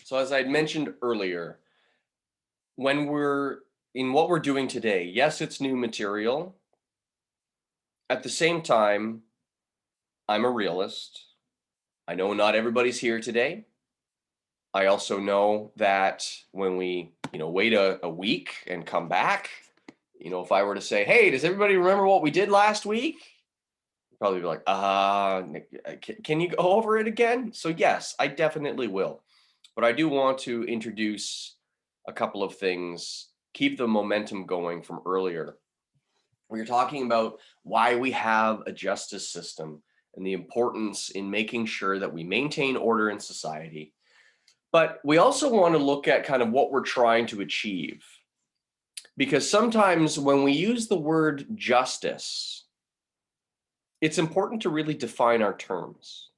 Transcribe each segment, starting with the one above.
So as I mentioned earlier, when we're in what we're doing today, yes, it's new material. At the same time, I'm a realist. I know not everybody's here today. I also know that when we, wait a week and come back, if I were to say, hey, does everybody remember what we did last week? You'd probably be like, can you go over it again? So yes, I definitely will. But I do want to introduce a couple of things, keep the momentum going from earlier. We are talking about why we have a justice system and the importance in making sure that we maintain order in society. But we also want to look at kind of what we're trying to achieve. Because sometimes when we use the word justice, it's important to really define our terms.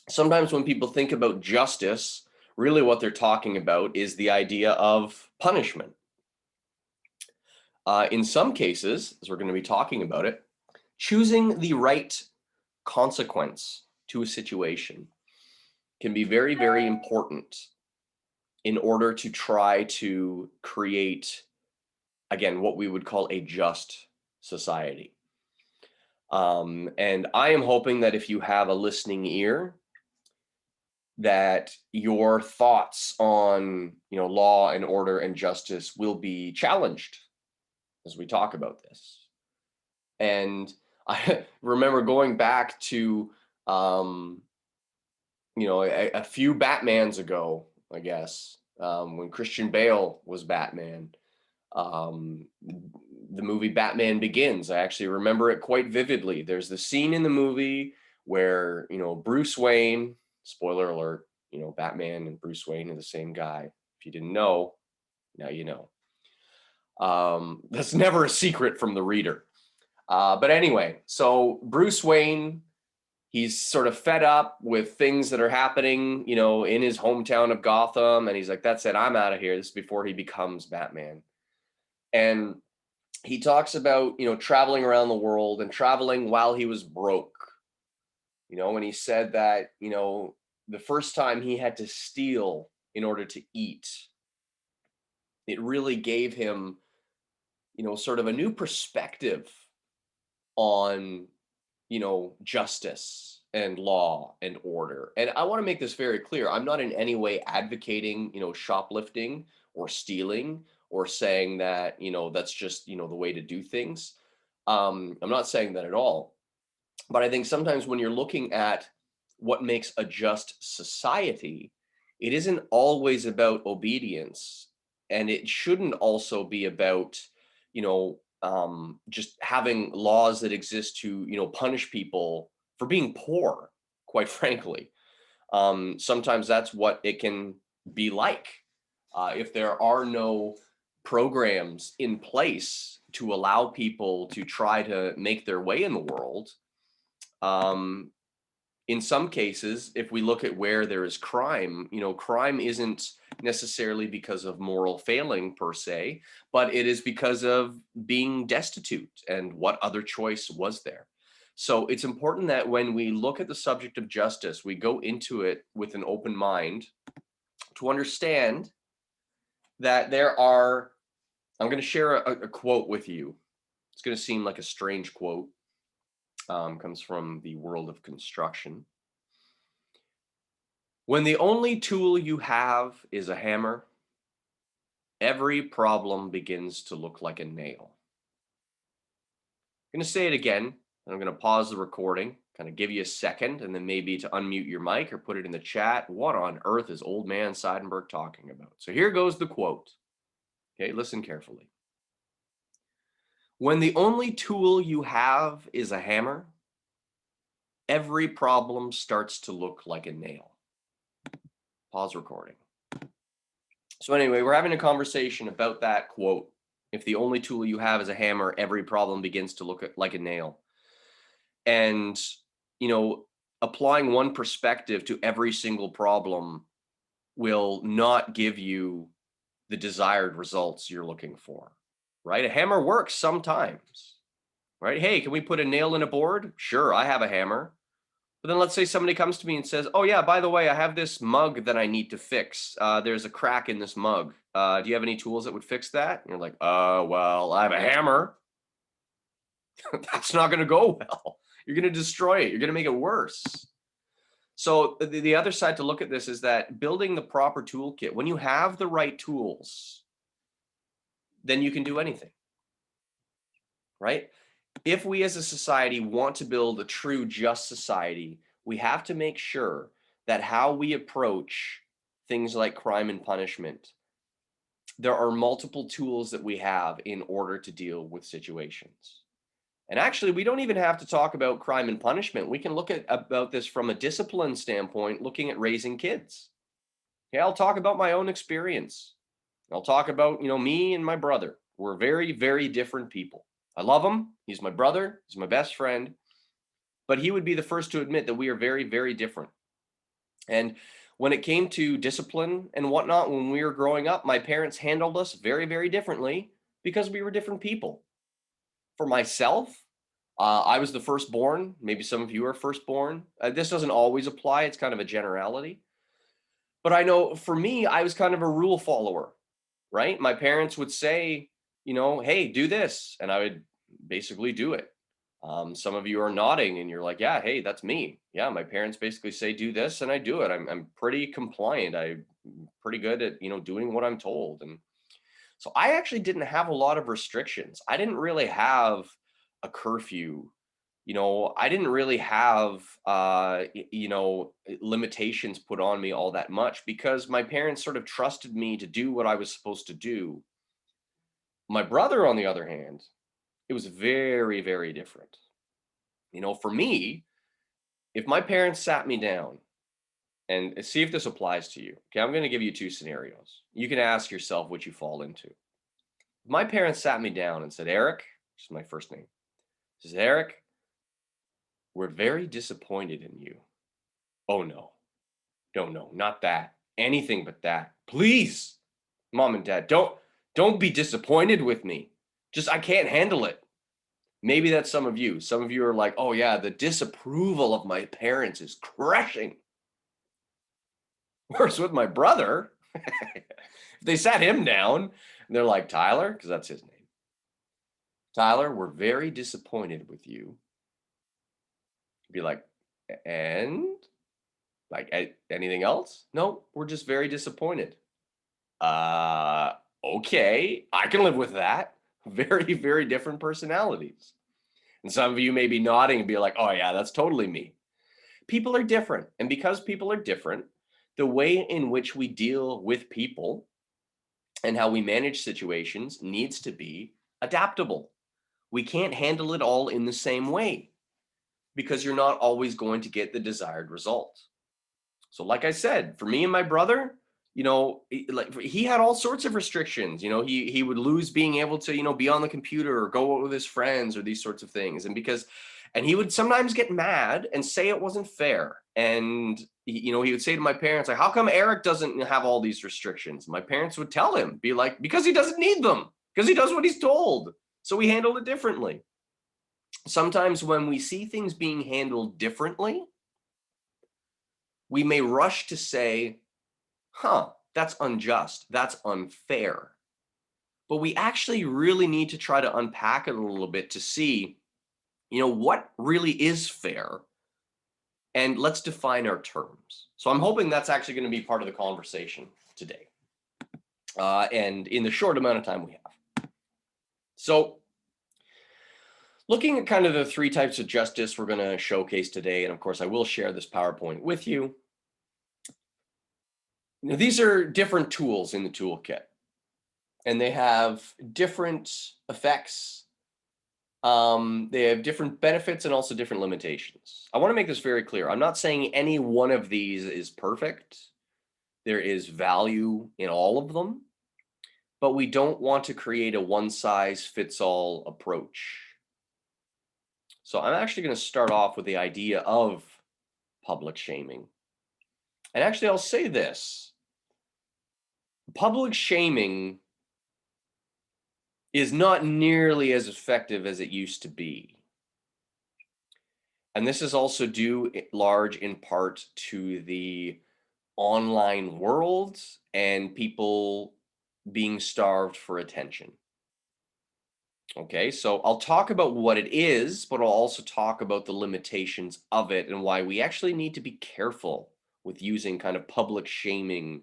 Sometimes when people think about justice, really what they're talking about is the idea of punishment. In some cases, as we're going to be talking about it, choosing the right consequence to a situation can be very, very important in order to try to create, again, what we would call a just society. And I am hoping that if you have a listening ear, that your thoughts on law and order and justice will be challenged as we talk about this. And I remember going back to a few Batmans ago, I guess, when Christian Bale was Batman. The movie Batman Begins, I actually remember it quite vividly. There's the scene in the movie where, Bruce Wayne, spoiler alert, Batman and Bruce Wayne are the same guy. If you didn't know, now you know. That's never a secret from the reader. But anyway, so Bruce Wayne, he's sort of fed up with things that are happening, in his hometown of Gotham. And he's like, that's it, I'm out of here. This is before he becomes Batman. And he talks about, traveling around the world and traveling while he was broke. And he said that, the first time he had to steal in order to eat, it really gave him, sort of a new perspective on, justice and law and order. And I want to make this very clear. I'm not in any way advocating, shoplifting or stealing or saying that, that's just, the way to do things. I'm not saying that at all. But I think sometimes when you're looking at what makes a just society, it isn't always about obedience. And it shouldn't also be about, just having laws that exist to, punish people for being poor, quite frankly. Sometimes that's what it can be like. If there are no programs in place to allow people to try to make their way in the world, um, in some cases, if we look at where there is crime, crime isn't necessarily because of moral failing per se, but it is because of being destitute, and what other choice was there? So it's important that when we look at the subject of justice, we go into it with an open mind to understand that I'm going to share a quote with you. It's going to seem like a strange quote. Comes from the world of construction. When the only tool you have is a hammer, every problem begins to look like a nail. I'm going to say it again, and I'm going to pause the recording, kind of give you a second, and then maybe to unmute your mic or put it in the chat. What on earth is old man Seidenberg talking about? So here goes the quote. Okay, listen carefully. When the only tool you have is a hammer, every problem starts to look like a nail. Pause recording. So anyway, we're having a conversation about that quote. If the only tool you have is a hammer, every problem begins to look like a nail. And, applying one perspective to every single problem will not give you the desired results you're looking for, right? A hammer works sometimes, right? Hey, can we put a nail in a board? Sure, I have a hammer. But then let's say somebody comes to me and says, oh yeah, by the way, I have this mug that I need to fix. There's a crack in this mug. Do you have any tools that would fix that? And you're like, well, I have a hammer. That's not going to go well. You're going to destroy it. You're going to make it worse. So the other side to look at this is that building the proper toolkit, when you have the right tools, then you can do anything, right? If we as a society want to build a true just society, we have to make sure that how we approach things like crime and punishment, there are multiple tools that we have in order to deal with situations. And actually, we don't even have to talk about crime and punishment. We can look at about this from a discipline standpoint, looking at raising kids. Okay, I'll talk about my own experience. I'll talk about, me and my brother. We're very, very different people. I love him. He's my brother. He's my best friend. But he would be the first to admit that we are very, very different. And when it came to discipline and whatnot, when we were growing up, my parents handled us very, very differently because we were different people. For myself, I was the firstborn. Maybe some of you are firstborn. This doesn't always apply. It's kind of a generality. But I know for me, I was kind of a rule follower, right? My parents would say, hey, do this. And I would basically do it. Some of you are nodding and you're like, yeah, hey, that's me. Yeah, my parents basically say, do this, and I do it. I'm pretty compliant. I'm pretty good at, doing what I'm told. And so I actually didn't have a lot of restrictions. I didn't really have a curfew. I didn't really have, limitations put on me all that much because my parents sort of trusted me to do what I was supposed to do. My brother, on the other hand, it was very, very different. For me, if my parents sat me down and see if this applies to you. Okay, I'm going to give you two scenarios. You can ask yourself what you fall into. My parents sat me down and said, Eric, which is my first name, says, Eric, we're very disappointed in you. Oh no, no, not that. Anything but that. Please, mom and dad, don't be disappointed with me. Just I can't handle it. Maybe that's some of you. Some of you are like, oh yeah, the disapproval of my parents is crushing. Whereas with my brother, if they sat him down and they're like, Tyler, because that's his name. Tyler, we're very disappointed with you. Be like, and like anything else? No, we're just very disappointed. Okay, I can live with that. Very, very different personalities. And some of you may be nodding and be like, oh yeah, that's totally me. People are different. And because people are different, the way in which we deal with people and how we manage situations needs to be adaptable. We can't handle it all in the same way because you're not always going to get the desired result. So like I said, for me and my brother, like he had all sorts of restrictions. He would lose being able to, be on the computer or go out with his friends or these sorts of things. And he would sometimes get mad and say it wasn't fair. And he would say to my parents, like, how come Eric doesn't have all these restrictions? My parents would tell him, be like, because he doesn't need them, because he does what he's told. So we handled it differently. Sometimes when we see things being handled differently, we may rush to say, that's unjust, that's unfair. But we actually really need to try to unpack it a little bit to see, what really is fair, and let's define our terms. So I'm hoping that's actually going to be part of the conversation today, and in the short amount of time we have. So looking at kind of the three types of justice we're going to showcase today, and of course I will share this PowerPoint with you. Now, these are different tools in the toolkit, and they have different effects. They have different benefits and also different limitations. I want to make this very clear. I'm not saying any one of these is perfect. There is value in all of them, but we don't want to create a one-size-fits-all approach. So I'm actually going to start off with the idea of public shaming. And actually, I'll say this. Public shaming is not nearly as effective as it used to be. And this is also due large in part to the online world and people being starved for attention. Okay, so I'll talk about what it is, but I'll also talk about the limitations of it and why we actually need to be careful with using kind of public shaming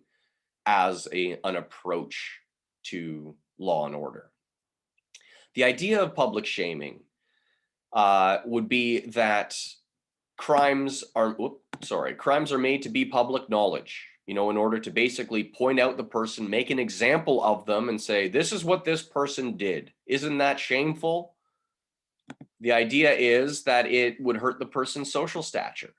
as an approach to law and order. The idea of public shaming would be that crimes are made to be public knowledge, in order to basically point out the person, make an example of them, and say, this is what this person did. Isn't that shameful? The idea is that it would hurt the person's social stature,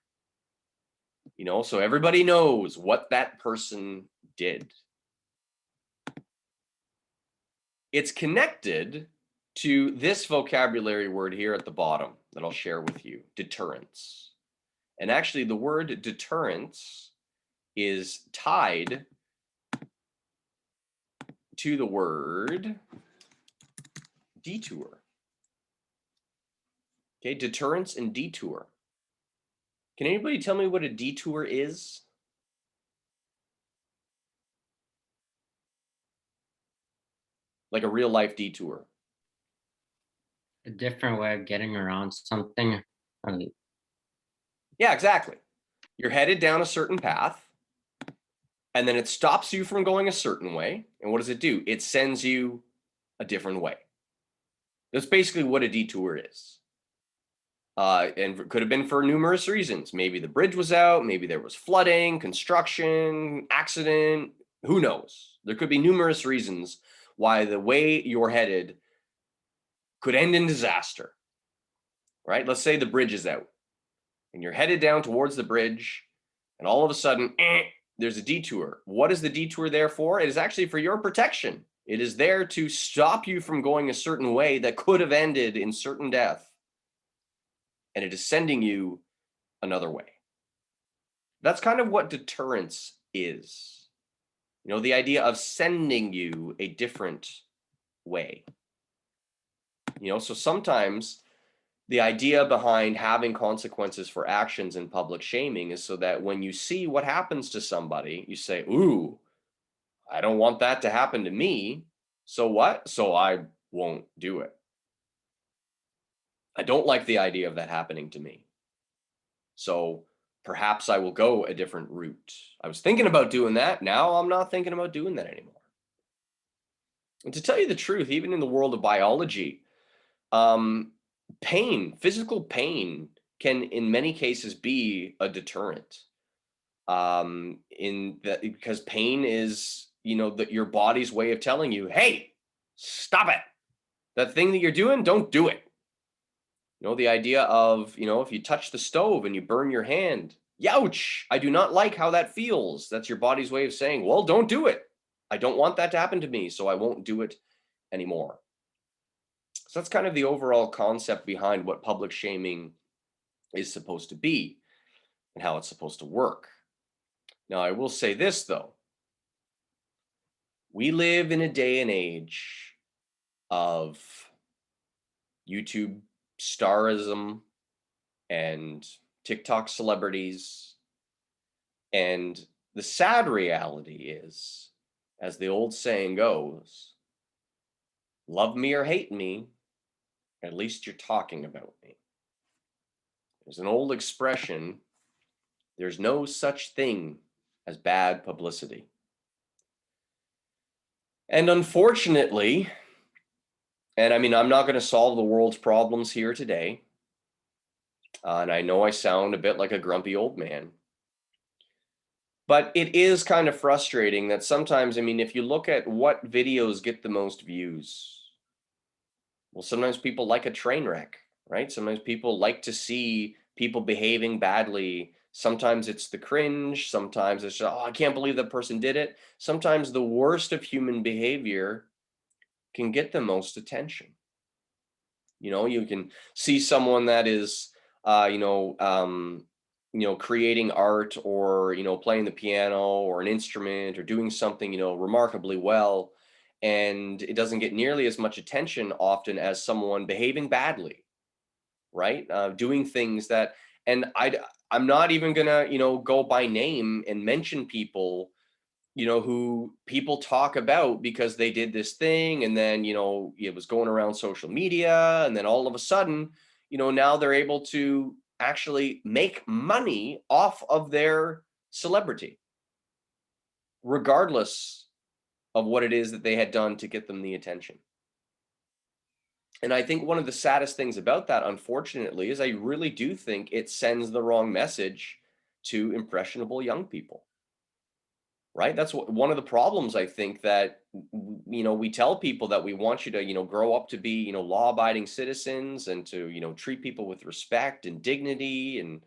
so everybody knows what that person did. It's connected to this vocabulary word here at the bottom that I'll share with you, deterrence. And actually, the word deterrence is tied to the word detour. Okay, deterrence and detour. Can anybody tell me what a detour is? Like a real life detour. A different way of getting around something. Yeah, exactly. You're headed down a certain path, and then it stops you from going a certain way. And what does it do? It sends you a different way. That's basically what a detour is. And could have been for numerous reasons. Maybe the bridge was out, maybe there was flooding, construction, accident, who knows? There could be numerous reasons why the way you're headed could end in disaster, right? Let's say the bridge is out and you're headed down towards the bridge, and all of a sudden, there's a detour. What is the detour there for? It is actually for your protection. It is there to stop you from going a certain way that could have ended in certain death. And it is sending you another way. That's kind of what deterrence is. The idea of sending you a different way. So sometimes the idea behind having consequences for actions in public shaming is so that when you see what happens to somebody, you say, ooh, I don't want that to happen to me. So what? So I won't do it. I don't like the idea of that happening to me. So perhaps I will go a different route. I was thinking about doing that. Now I'm not thinking about doing that anymore. And to tell you the truth, even in the world of biology, physical pain can in many cases be a deterrent. Because pain is, your body's way of telling you, hey, stop it. That thing that you're doing, don't do it. The idea of, if you touch the stove and you burn your hand, youch, I do not like how that feels. That's your body's way of saying, well, don't do it. I don't want that to happen to me, so I won't do it anymore. So that's kind of the overall concept behind what public shaming is supposed to be and how it's supposed to work. Now, I will say this, though. We live in a day and age of YouTube starism and TikTok celebrities. And the sad reality is, as the old saying goes, love me or hate me, at least you're talking about me. There's an old expression, there's no such thing as bad publicity. And unfortunately, and I mean, I'm not going to solve the world's problems here today. And I know I sound a bit like a grumpy old man. But it is kind of frustrating that sometimes, I mean, if you look at what videos get the most views, well, sometimes people like a train wreck, right? Sometimes people like to see people behaving badly. Sometimes it's the cringe. Sometimes it's, oh, I can't believe that person did it. Sometimes the worst of human behavior can get the most attention. You can see someone that is, creating art or, playing the piano or an instrument or doing something, remarkably well. And it doesn't get nearly as much attention often as someone behaving badly. right? Doing things that, and I'm not even gonna, go by name and mention people, who people talk about because they did this thing, and then, it was going around social media, and then all of a sudden, now they're able to actually make money off of their celebrity, regardless of what it is that they had done to get them the attention. And I think one of the saddest things about that, unfortunately, is I really do think it sends the wrong message to impressionable young people, right? That's one of the problems, I think, that we tell people that we want you to, grow up to be, law-abiding citizens, and to, treat people with respect and dignity, and,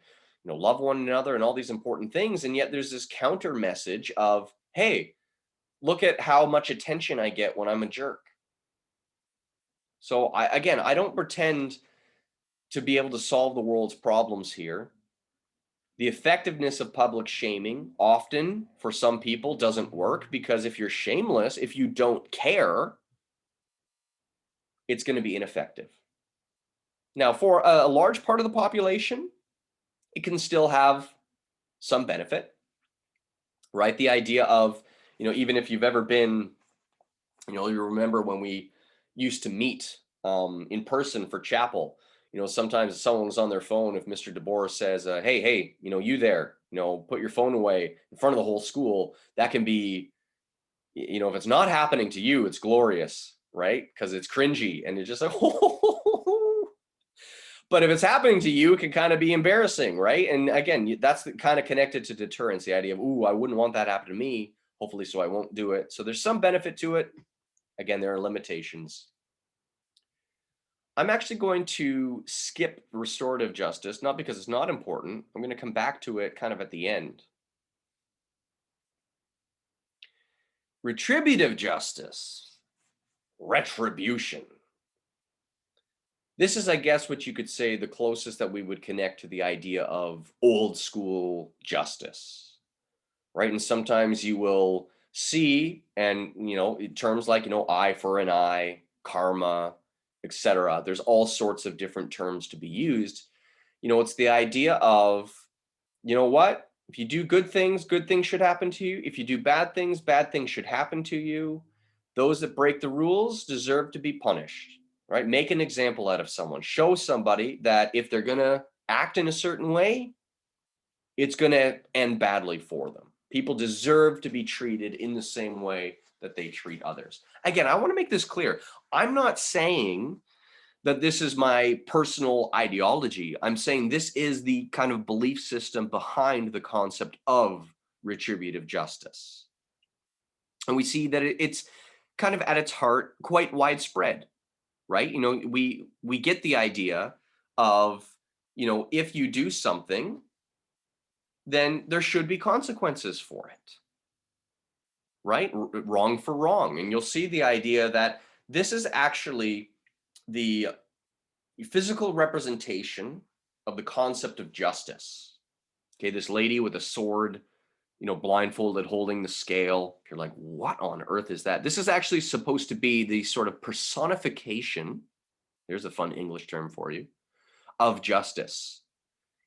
love one another, and all these important things. And yet there's this counter message of, hey, look at how much attention I get when I'm a jerk. So I don't pretend to be able to solve the world's problems here. The effectiveness of public shaming often, for some people, doesn't work, because if you're shameless, if you don't care, it's going to be ineffective. Now, for a large part of the population, it can still have some benefit, right? The idea of, even if you've ever been, you remember when we used to meet in person for chapel. Sometimes someone was on their phone. If Mr. DeBoer says, hey, you there, put your phone away in front of the whole school, that can be, if it's not happening to you, it's glorious, right? Because it's cringy and it's just like, but if it's happening to you, it can kind of be embarrassing, right? And again, that's kind of connected to deterrence, the idea of, ooh, I wouldn't want that to happen to me, hopefully, so I won't do it. So there's some benefit to it. Again, there are limitations. I'm actually going to skip restorative justice, not because it's not important. I'm going to come back to it kind of at the end. Retributive justice, retribution. This is, I guess, what you could say the closest that we would connect to the idea of old school justice, right? And sometimes you will see, and, terms like, eye for an eye, karma, etc. There's all sorts of different terms to be used. It's the idea of, what? If you do good things should happen to you. If you do bad things should happen to you. Those that break the rules deserve to be punished, right? Make an example out of someone. Show somebody that if they're going to act in a certain way, it's going to end badly for them. People deserve to be treated in the same way that they treat others. Again, I want to make this clear. I'm not saying that this is my personal ideology. I'm saying this is the kind of belief system behind the concept of retributive justice. And we see that it's kind of at its heart quite widespread, right? We get the idea of, if you do something, then there should be consequences for it, right? Wrong for wrong. And you'll see the idea that this is actually the physical representation of the concept of justice. Okay, this lady with a sword, blindfolded, holding the scale. You're like, what on earth is that? This is actually supposed to be the sort of personification, there's a fun English term for you, of justice.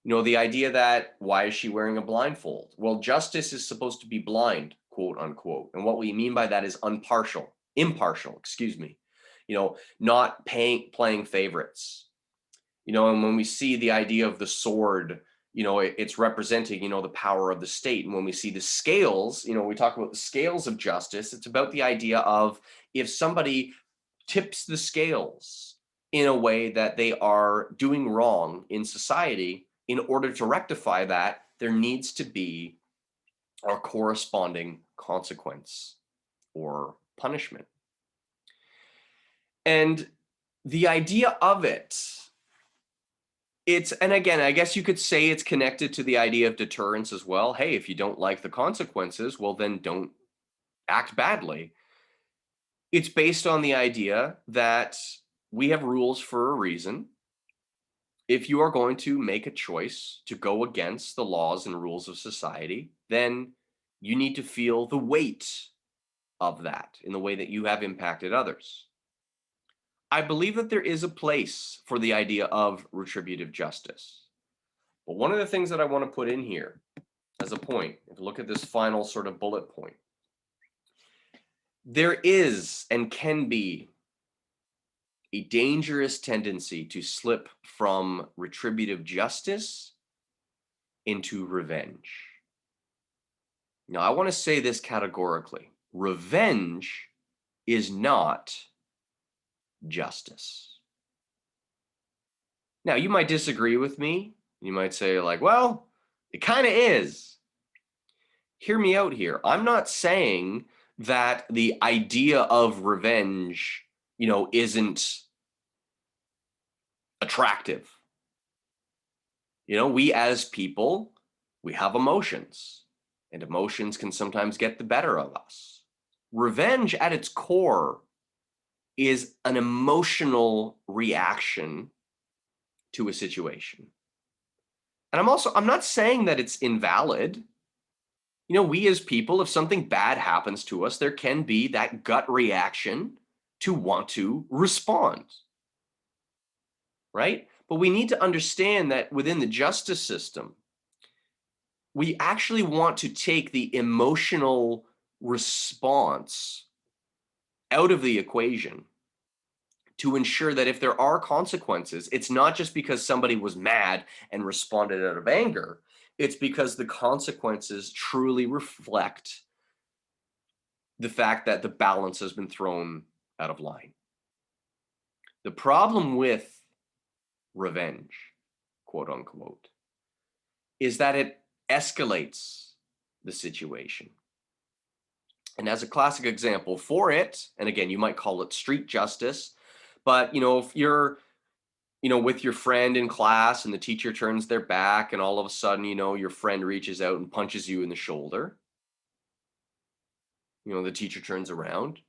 The idea that, why is she wearing a blindfold? Well, justice is supposed to be blind, quote unquote. And what we mean by that is impartial, excuse me. Not playing favorites. And when we see the idea of the sword, it's representing, the power of the state. And when we see the scales, we talk about the scales of justice, it's about the idea of, if somebody tips the scales in a way that they are doing wrong in society, in order to rectify that, there needs to be a corresponding consequence or punishment. And the idea of and again, I guess you could say it's connected to the idea of deterrence as well. Hey, if you don't like the consequences, well, then don't act badly. It's based on the idea that we have rules for a reason. If you are going to make a choice to go against the laws and rules of society, then you need to feel the weight of that in the way that you have impacted others. I believe that there is a place for the idea of retributive justice. But one of the things that I want to put in here as a point, if you look at this final sort of bullet point, there is and can be a dangerous tendency to slip from retributive justice into revenge. Now, I want to say this categorically. Revenge is not justice. Now, you might disagree with me. You might say like, well, it kind of is. Hear me out here. I'm not saying that the idea of revenge, isn't attractive. We as people, we have emotions, and emotions can sometimes get the better of us. Revenge at its core is an emotional reaction to a situation. And I'm not saying that it's invalid. We as people, if something bad happens to us, there can be that gut reaction to want to respond, right? But we need to understand that within the justice system, we actually want to take the emotional response out of the equation to ensure that if there are consequences, it's not just because somebody was mad and responded out of anger. It's because the consequences truly reflect the fact that the balance has been thrown out of line. The problem with revenge, quote unquote, is that it escalates the situation. And as a classic example for it, and again, you might call it street justice, but if you're with your friend in class and the teacher turns their back and all of a sudden, your friend reaches out and punches you in the shoulder. The teacher turns around,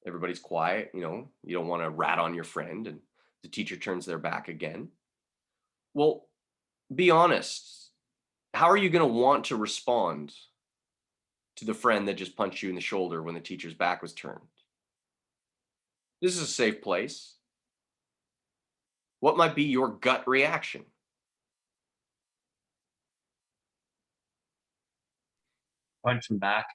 everybody's quiet, you don't want to rat on your friend, and the teacher turns their back again. Well, be honest. How are you going to want to respond to the friend that just punched you in the shoulder when the teacher's back was turned? This is a safe place. What might be your gut reaction? Punch him back.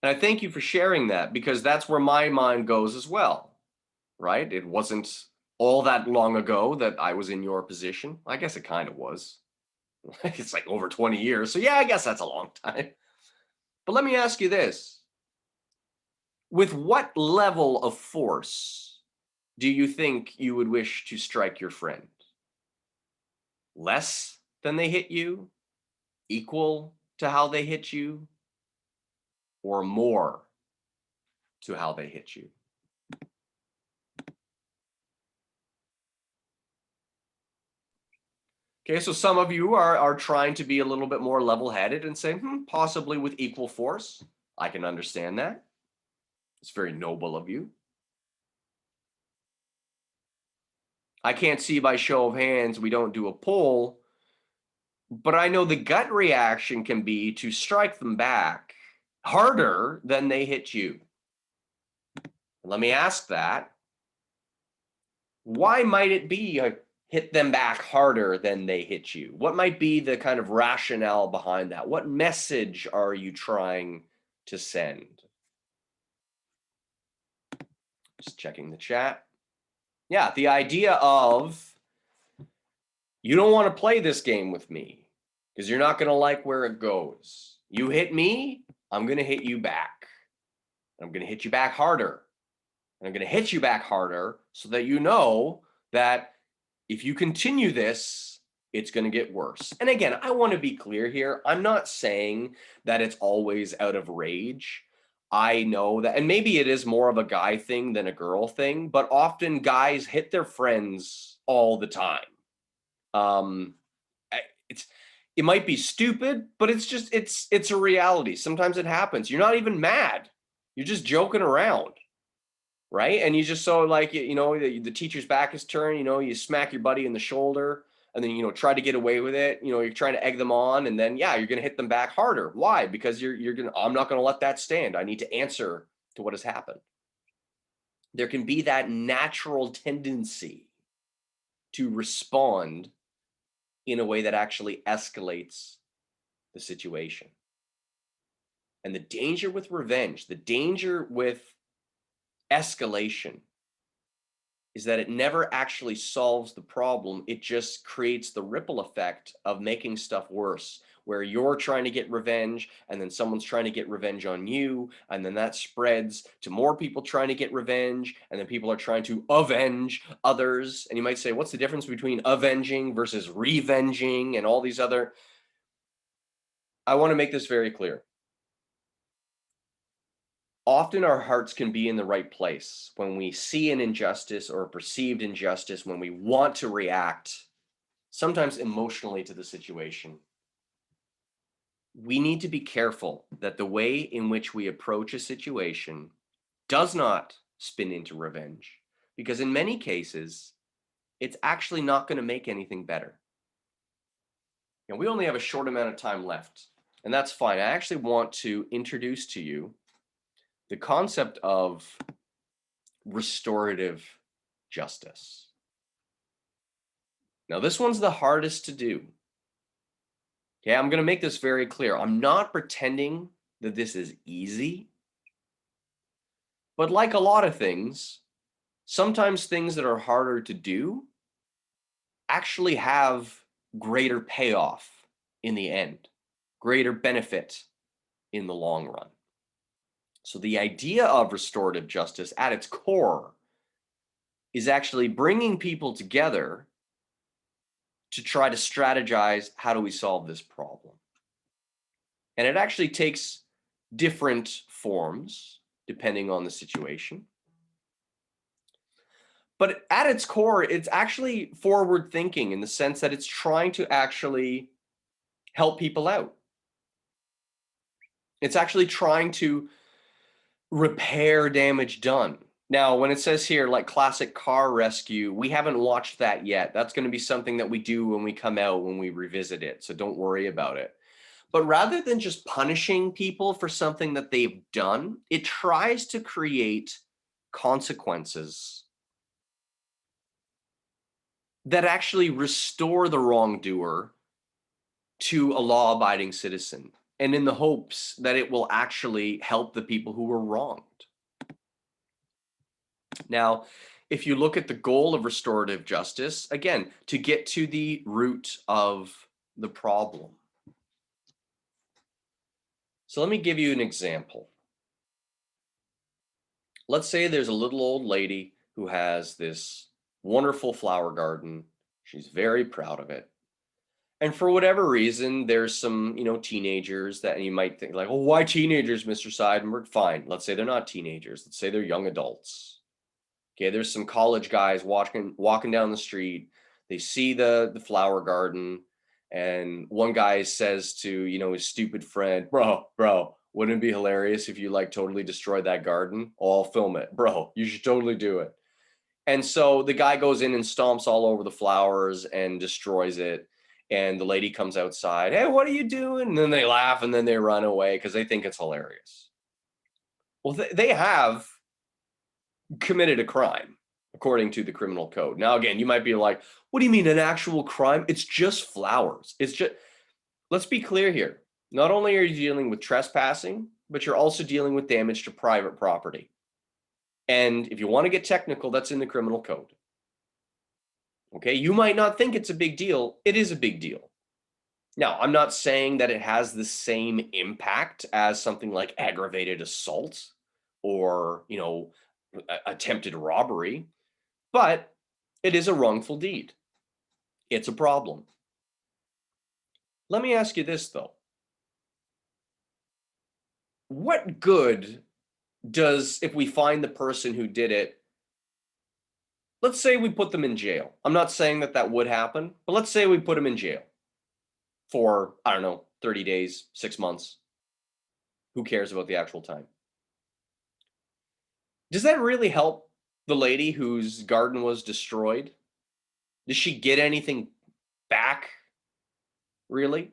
And I thank you for sharing that, because that's where my mind goes as well, right? It wasn't all that long ago that I was in your position. I guess it kind of was. It's like over 20 years. So yeah, I guess that's a long time. But let me ask you this. With what level of force do you think you would wish to strike your friend? Less than they hit you? Equal to how they hit you? Or more to how they hit you? Okay, so some of you are trying to be a little bit more level-headed and say, possibly with equal force. I can understand that. It's very noble of you. I can't see by show of hands, we don't do a poll, but I know the gut reaction can be to strike them back harder than they hit you. Let me ask that. Why might it be hit them back harder than they hit you? What might be the kind of rationale behind that? What message are you trying to send? Just checking the chat. Yeah, the idea of you don't want to play this game with me because you're not going to like where it goes. You hit me, I'm going to hit you back. I'm going to hit you back harder. And I'm going to hit you back harder so that you know that if you continue this, it's going to get worse. And again, I want to be clear here. I'm not saying that it's always out of rage. I know that, and maybe it is more of a guy thing than a girl thing, but often guys hit their friends all the time. It might be stupid, but it's a reality. Sometimes it happens. You're not even mad. You're just joking around, right? And you just the teacher's back is turned, you smack your buddy in the shoulder and then, try to get away with it. You're trying to egg them on, and then, yeah, you're going to hit them back harder. Why? Because I'm not going to let that stand. I need to answer to what has happened. there can be that natural tendency to respond in a way that actually escalates the situation. And the danger with revenge, the danger with escalation is that it never actually solves the problem. It just creates the ripple effect of making stuff worse, where you're trying to get revenge and then someone's trying to get revenge on you. And then that spreads to more people trying to get revenge. And then people are trying to avenge others. And you might say, what's the difference between avenging versus revenging and all these other? I want to make this very clear. Often our hearts can be in the right place when we see an injustice or a perceived injustice, when we want to react, sometimes emotionally, to the situation. We need to be careful that the way in which we approach a situation does not spin into revenge, because in many cases, it's actually not going to make anything better. We only have a short amount of time left, and that's fine. I actually want to introduce to you the concept of restorative justice. Now, this one's the hardest to do. Okay, I'm going to make this very clear. I'm not pretending that this is easy, but like a lot of things, sometimes things that are harder to do actually have greater payoff in the end, greater benefit in the long run. So the idea of restorative justice at its core is actually bringing people together to try to strategize, how do we solve this problem? And it actually takes different forms depending on the situation. But at its core, it's actually forward thinking in the sense that it's trying to actually help people out. It's actually trying to repair damage done. Now, when it says here, like classic car rescue, we haven't watched that yet. That's going to be something that we do when we come out, when we revisit it. So don't worry about it. But rather than just punishing people for something that they've done, it tries to create consequences that actually restore the wrongdoer to a law-abiding citizen, and in the hopes that it will actually help the people who were wronged. Now, if you look at the goal of restorative justice, again, to get to the root of the problem. So let me give you an example. Let's say there's a little old lady who has this wonderful flower garden. She's very proud of it. And for whatever reason, there's some, teenagers that you might think like, oh, why teenagers, Mr. Seidenberg? Fine. Let's say they're not teenagers. Let's say they're young adults. Okay, there's some college guys walking down the street. They see the flower garden, and one guy says to, his stupid friend, bro, wouldn't it be hilarious if you like totally destroyed that garden? Oh, I'll film it. Bro, you should totally do it. And so the guy goes in and stomps all over the flowers and destroys it. And the lady comes outside, hey, what are you doing? And then they laugh and then they run away because they think it's hilarious. Well, they have committed a crime according to the criminal code. Now, again, you might be like, what do you mean an actual crime? It's just flowers. Let's be clear here. Not only are you dealing with trespassing, but you're also dealing with damage to private property. And if you want to get technical, that's in the criminal code. Okay, you might not think it's a big deal. It is a big deal. Now, I'm not saying that it has the same impact as something like aggravated assault or, attempted robbery, but it is a wrongful deed. It's a problem. Let me ask you this, though. What good does, if we find the person who did it, let's say we put them in jail. I'm not saying that would happen, but let's say we put them in jail for, I don't know, 30 days, 6 months. Who cares about the actual time? Does that really help the lady whose garden was destroyed? Does she get anything back, really?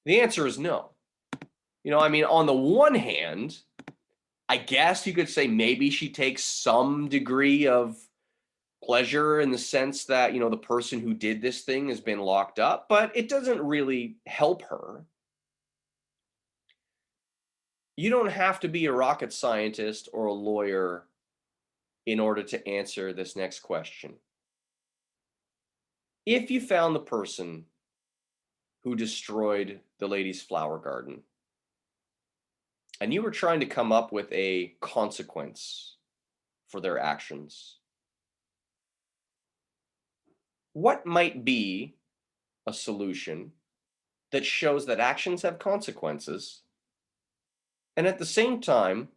The answer is no. On the one hand, I guess you could say maybe she takes some degree of pleasure in the sense that, the person who did this thing has been locked up, but it doesn't really help her. You don't have to be a rocket scientist or a lawyer in order to answer this next question. If you found the person who destroyed the lady's flower garden, and you were trying to come up with a consequence for their actions, what might be a solution that shows that actions have consequences and at the same time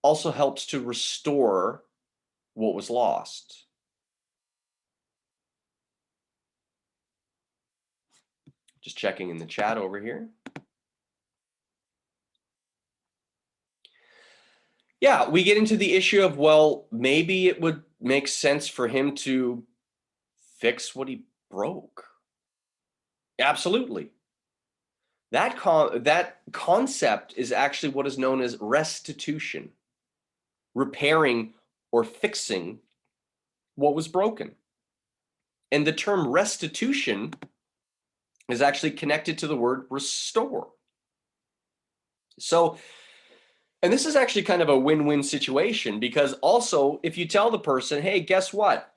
also helps to restore what was lost? Just checking in the chat over here. Yeah, we get into the issue of, well, maybe it would make sense for him to fix what he broke. Absolutely. That concept is actually what is known as restitution, repairing or fixing what was broken. And the term restitution is actually connected to the word restore. So, and this is actually kind of a win-win situation, because also if you tell the person, hey, guess what?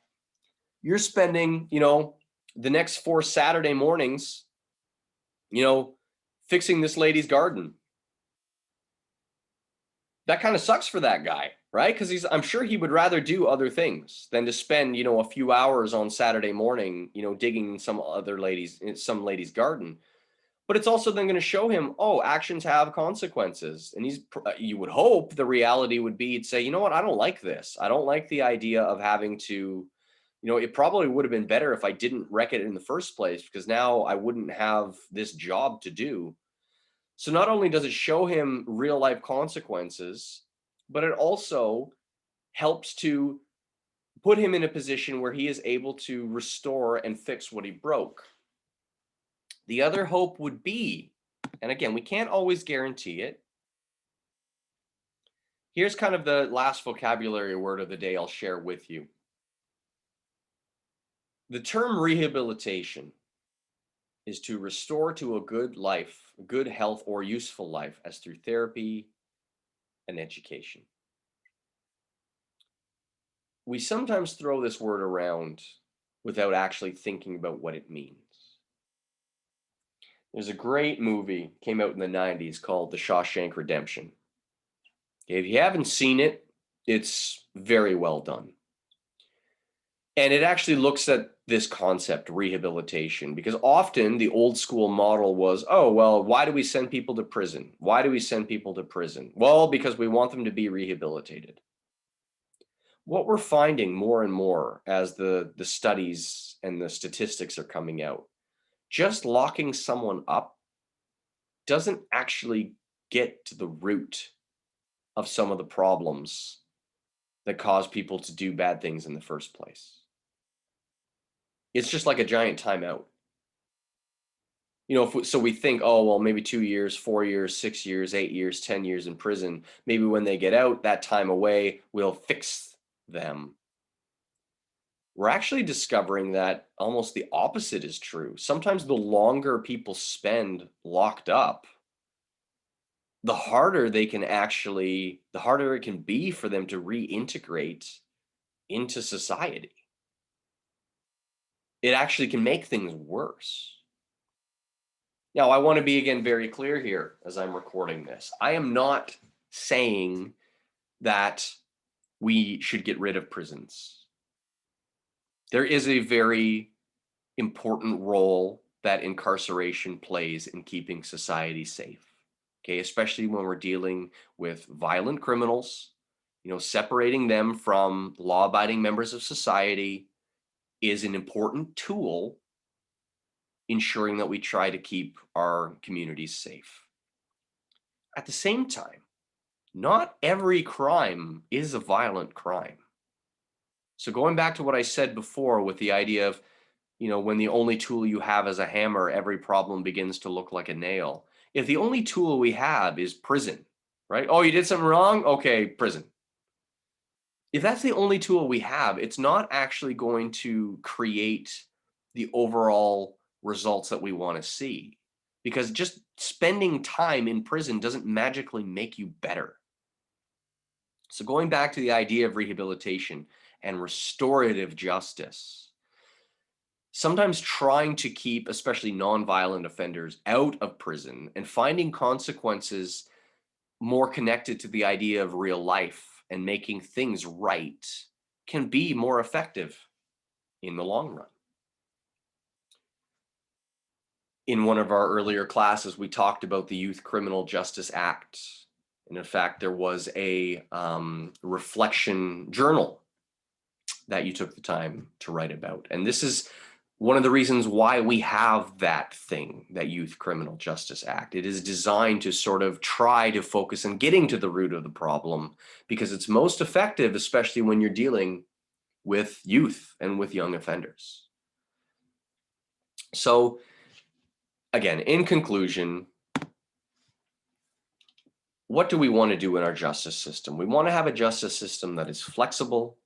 You're spending, the next 4 Saturday mornings, fixing this lady's garden. That kind of sucks for that guy, right? Because I'm sure he would rather do other things than to spend, a few hours on Saturday morning, digging some lady's garden. But it's also then going to show him, oh, actions have consequences. And you would hope the reality would be, he'd say, you know what, I don't like this. I don't like the idea of having to, it probably would have been better if I didn't wreck it in the first place, because now I wouldn't have this job to do. So not only does it show him real life consequences, but it also helps to put him in a position where he is able to restore and fix what he broke. The other hope would be, and again, we can't always guarantee it. Here's kind of the last vocabulary word of the day I'll share with you. The term rehabilitation is to restore to a good life, good health, or useful life as through therapy and education. We sometimes throw this word around without actually thinking about what it means. There's a great movie came out in the 90s called The Shawshank Redemption. If you haven't seen it, it's very well done. And it actually looks at this concept, rehabilitation, because often the old school model was, oh, well, why do we send people to prison? Why do we send people to prison? Well, because we want them to be rehabilitated. What we're finding more and more as the studies and the statistics are coming out, just locking someone up doesn't actually get to the root of some of the problems that cause people to do bad things in the first place. It's just like a giant timeout. So we think, oh, well, maybe 2 years, 4 years, 6 years, 8 years, 10 years in prison. Maybe when they get out, that time away will fix them. We're actually discovering that almost the opposite is true. Sometimes the longer people spend locked up, the harder it can be for them to reintegrate into society. It actually can make things worse. Now, I want to be, again, very clear here as I'm recording this. I am not saying that we should get rid of prisons. There is a very important role that incarceration plays in keeping society safe. Okay, especially when we're dealing with violent criminals, separating them from law-abiding members of society is an important tool ensuring that we try to keep our communities safe. At the same time, not every crime is a violent crime. So going back to what I said before with the idea of, when the only tool you have is a hammer, every problem begins to look like a nail. If the only tool we have is prison, right? Oh, you did something wrong? Okay, prison. If that's the only tool we have, it's not actually going to create the overall results that we want to see, because just spending time in prison doesn't magically make you better. So going back to the idea of rehabilitation and restorative justice, sometimes trying to keep especially nonviolent offenders out of prison and finding consequences more connected to the idea of real life and making things right can be more effective in the long run. In one of our earlier classes, we talked about the Youth Criminal Justice Act. And in fact, there was a reflection journal that you took the time to write about. And this is one of the reasons why we have that thing, that Youth Criminal Justice Act. It is designed to sort of try to focus on getting to the root of the problem, because it's most effective, especially when you're dealing with youth and with young offenders. So again, in conclusion, what do we want to do in our justice system? We want to have a justice system that is flexible,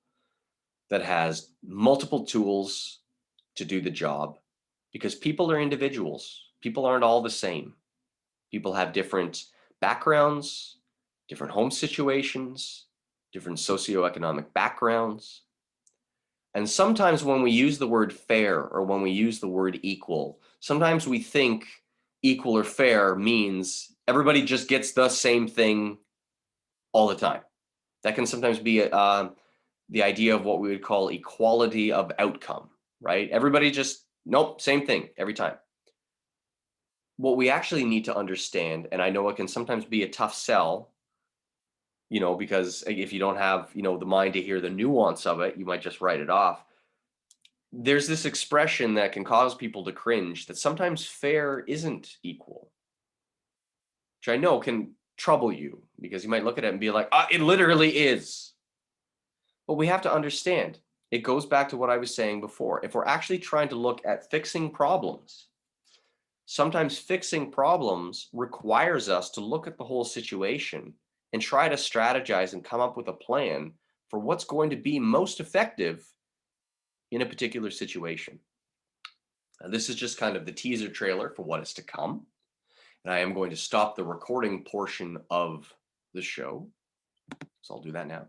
that has multiple tools to do the job, because people are individuals. People aren't all the same. People have different backgrounds, different home situations, different socioeconomic backgrounds. And sometimes when we use the word fair or when we use the word equal, sometimes we think equal or fair means everybody just gets the same thing all the time. That can sometimes be the idea of what we would call equality of outcome, right? Everybody just, nope, same thing every time. What we actually need to understand, and I know it can sometimes be a tough sell, because if you don't have, the mind to hear the nuance of it, you might just write it off. There's this expression that can cause people to cringe, that sometimes fair isn't equal, which I know can trouble you, because you might look at it and be like, it literally is. But we have to understand, it goes back to what I was saying before. If we're actually trying to look at fixing problems, sometimes fixing problems requires us to look at the whole situation and try to strategize and come up with a plan for what's going to be most effective in a particular situation. This is just kind of the teaser trailer for what is to come. And I am going to stop the recording portion of the show. So I'll do that now.